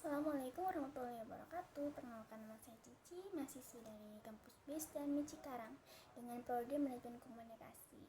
Assalamualaikum warahmatullahi wabarakatuh. Perkenalkan, nama saya Cici, mahasiswi dari kampus BIS dan Cikarang dengan prodi manajemen komunikasi.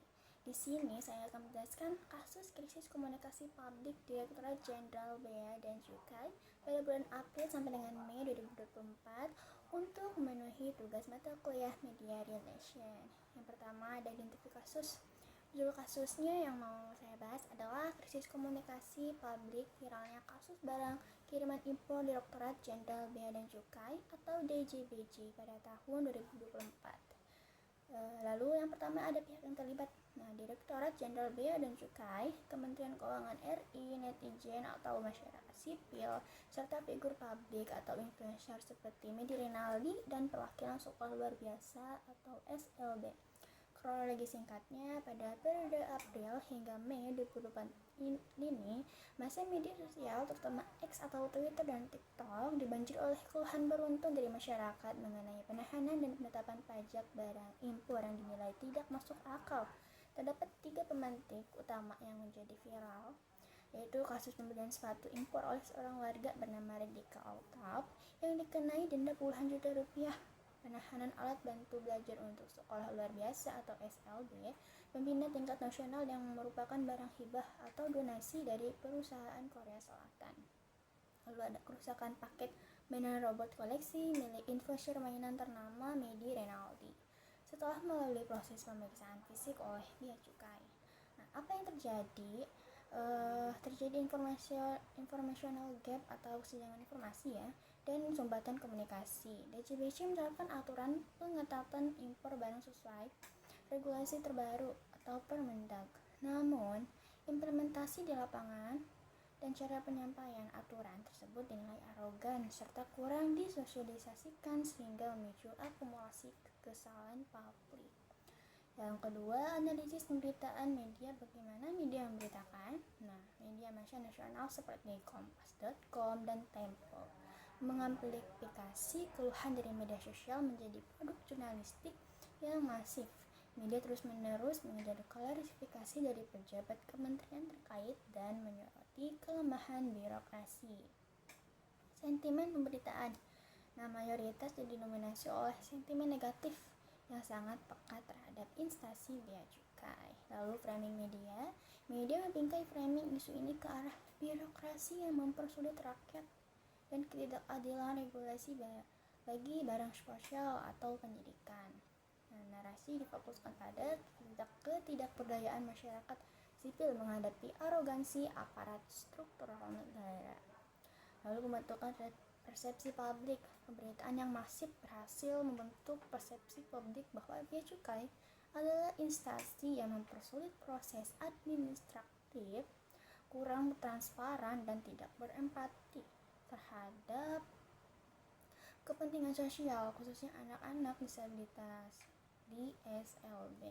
Di sini saya akan menjelaskan kasus krisis komunikasi publik Direktorat Jenderal Bea dan Cukai pada bulan April sampai dengan Mei 2024 untuk memenuhi tugas mata kuliah Media Relation. Yang pertama ada identifikasi kasus. Judul kasusnya yang mau saya bahas adalah krisis komunikasi publik viralnya kasus barang kiriman impor Direktorat Jenderal Bea dan Cukai atau DJBJ pada tahun 2024. Lalu yang pertama ada pihak yang terlibat. Direktorat Jenderal Bea dan Cukai, Kementerian Keuangan RI, netizen atau masyarakat sipil, serta figur publik atau influencer seperti Medi Rinaldi dan perwakilan sekolah luar biasa atau SLB. Kronologi singkatnya, pada periode April hingga Mei 2024 ini, masa media sosial terutama X atau Twitter dan TikTok dibanjiri oleh keluhan beruntun dari masyarakat mengenai penahanan dan penetapan pajak barang impor yang dinilai tidak masuk akal. Terdapat 3 pemantik utama yang menjadi viral, yaitu kasus pembelian sepatu impor oleh seorang warga bernama Redika Altaf yang dikenai denda puluhan juta rupiah, penahanan alat bantu belajar untuk sekolah luar biasa atau SLB pembina tingkat nasional yang merupakan barang hibah atau donasi dari perusahaan Korea Selatan. Lalu ada kerusakan paket mainan robot koleksi milik influencer mainan ternama Medi Rinaldi setelah melalui proses pemeriksaan fisik oleh Bea Cukai. Apa yang terjadi? Terjadi informational gap atau kesenjangan informasi dan sumbatan komunikasi. DJBC menerapkan aturan pengetatan impor barang sesuai regulasi terbaru atau Permendag. Namun, implementasi di lapangan dan cara penyampaian aturan tersebut dinilai arogan serta kurang disosialisasikan sehingga memicu akumulasi kesalahan publik. Yang kedua, analisis pemberitaan media. Bagaimana media memberitakan? Media massa nasional seperti Kompas.com dan Tempo mengamplifikasi keluhan dari media sosial menjadi produk jurnalistik yang masif. Media terus-menerus mengejar klarifikasi dari pejabat kementerian terkait dan menyoroti kelemahan birokrasi. Sentimen pemberitaan. Mayoritas didominasi oleh sentimen negatif yang sangat pekat terhadap instansi bea cukai. Lalu framing media membingkai framing isu ini ke arah birokrasi yang mempersulit rakyat dan ketidakadilan regulasi bagi barang spesial atau pendidikan. Narasi difokuskan pada ketidakberdayaan masyarakat sipil menghadapi arogansi aparat struktural negara. Lalu pembentukan persepsi publik. Pemberitaan yang masif berhasil membentuk persepsi publik bahwa Bea Cukai adalah instansi yang mempersulit proses administratif, kurang transparan dan tidak berempati terhadap kepentingan sosial, khususnya anak-anak disabilitas di SLB.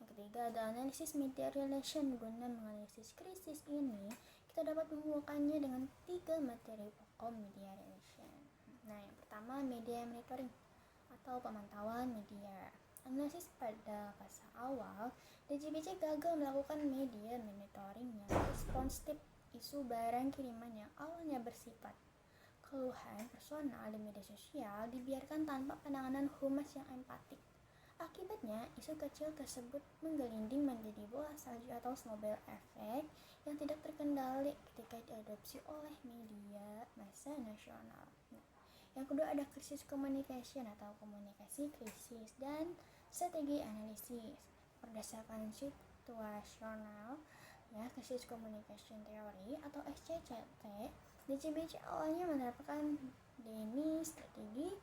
Yang ketiga ada analisis media relation. Guna menganalisis krisis ini, kita dapat mengumpulkannya dengan 3 materi pokok media relation. Yang pertama, media monitoring atau pemantauan media. Analisis pada fase awal, DJBC gagal melakukan media monitoring yang responsif isu barang kiriman yang awalnya bersifat keluhan personal di media sosial dibiarkan tanpa penanganan humas yang empatik. Akibatnya, isu kecil tersebut menggelinding menjadi bola salju atau snowball effect yang tidak terkendali ketika diadopsi oleh media massa nasional. Yang kedua ada krisis communication atau komunikasi krisis dan strategi analisis. Berdasarkan situasional krisis communication theory atau SCCT, DJBC awalnya menerapkan DENI strategi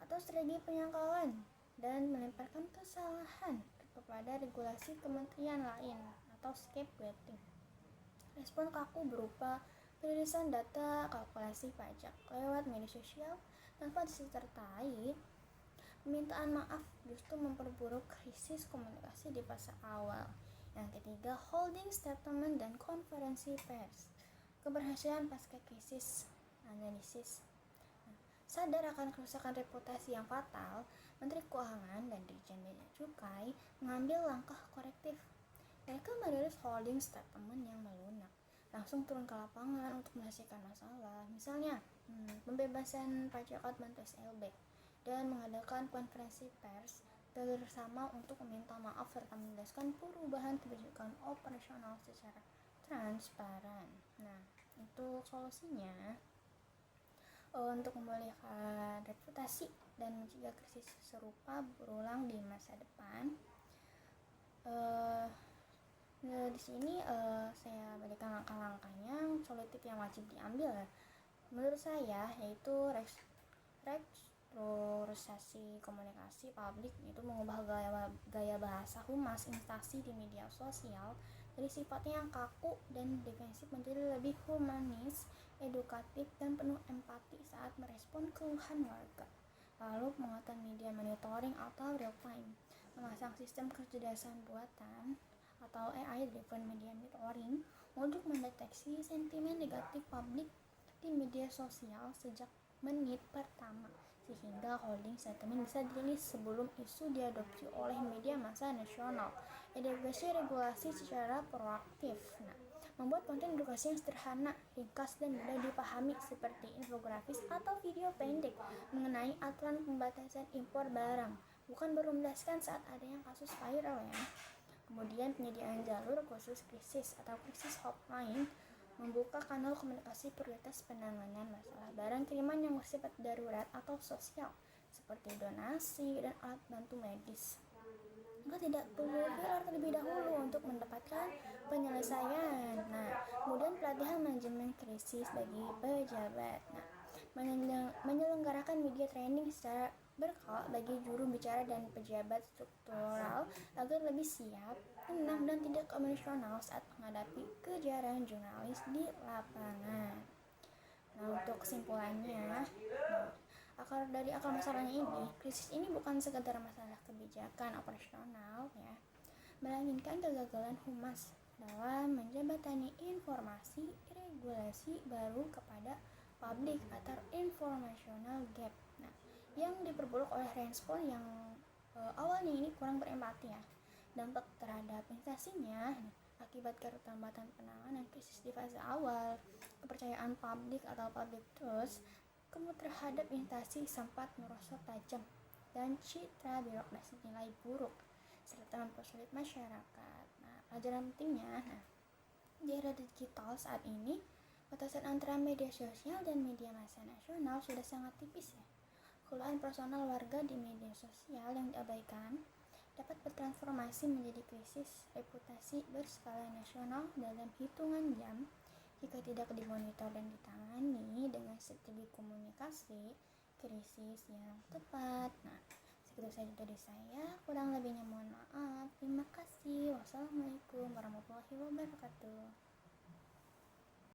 atau strategi penyangkalan dan melemparkan kesalahan kepada regulasi kementerian lain atau scapegoating. Respon kaku berupa perilisan data kalkulasi pajak lewat media sosial tanpa disertai permintaan maaf justru memperburuk krisis komunikasi di fase awal. Yang ketiga, holding statement dan konferensi pers. Keberhasilan pasca krisis analisis. Sadar akan kerusakan reputasi yang fatal, Menteri Keuangan dan Dirjen Bea Cukai mengambil langkah korektif. Mereka merilis holding statement yang melunak, langsung turun ke lapangan untuk menyelesaikan masalah. Misalnya, pembebasan pajak Adman SLB, dan mengadakan konferensi pers bersama untuk meminta maaf serta menjelaskan perubahan kebijakan operasional secara transparan. Nah, untuk solusinya untuk memulihkan reputasi dan mencegah krisis serupa berulang di masa depan. Di sini saya berikan langkah-langkahnya solutif yang wajib diambil menurut saya, yaitu restrukturisasi komunikasi publik, itu mengubah gaya bahasa humas instansi di media sosial dari sifatnya yang kaku dan defensif menjadi lebih humanis, edukatif, dan penuh empati saat merespon keluhan warga. Lalu penguatan media monitoring atau real time, memasang sistem kecerdasan buatan atau AI driven media monitoring untuk mendeteksi sentimen negatif publik di media sosial sejak menit pertama, sehingga holding statement bisa dirilis sebelum isu diadopsi oleh media massa nasional. Edukasi regulasi secara proaktif. Nah, membuat konten edukasi yang sederhana, ringkas, dan mudah dipahami seperti infografis atau video pendek mengenai aturan pembatasan impor barang, bukan baru menjelaskan saat adanya kasus viral ya. Kemudian penyediaan jalur khusus krisis atau krisis hotline, membuka kanal komunikasi prioritas penanganan masalah barang kiriman yang bersifat darurat atau sosial seperti donasi dan alat bantu medis. Maka tidak perlu viral terlebih dahulu untuk mendapatkan penyelesaian. Nah, kemudian pelatihan manajemen krisis bagi pejabat. Nah, menyelenggarakan media training secara berkala bagi juru bicara dan pejabat struktural agar lebih siap, tenang, dan tidak emosional saat menghadapi kejaran jurnalis di lapangan. Nah, untuk kesimpulannya, akar masalahnya ini, krisis ini bukan sekedar masalah kebijakan operasional ya, melainkan kegagalan humas dalam menjembatani informasi regulasi baru kepada publik atau informational gap. Nah, yang diperburuk oleh respon yang awalnya ini kurang berempati ya. Dampak terhadap instansinya akibat keterlambatan penanganan krisis di fase awal, kepercayaan publik atau public trust terhadap instansi sempat merosot tajam, dan citra birokrasi nilai buruk serta mempersulit masyarakat. Nah, pelajaran pentingnya, di era digital saat ini batasan antara media sosial dan media massa nasional sudah sangat tipis ya. Keluhan personal warga di media sosial yang diabaikan dapat bertransformasi menjadi krisis reputasi berskala nasional dalam hitungan jam jika tidak dimonitor dan ditangani dengan strategi komunikasi krisis yang tepat. Nah, segitu saja dari saya, kurang lebihnya mohon maaf. Terima kasih. Wassalamualaikum warahmatullahi wabarakatuh.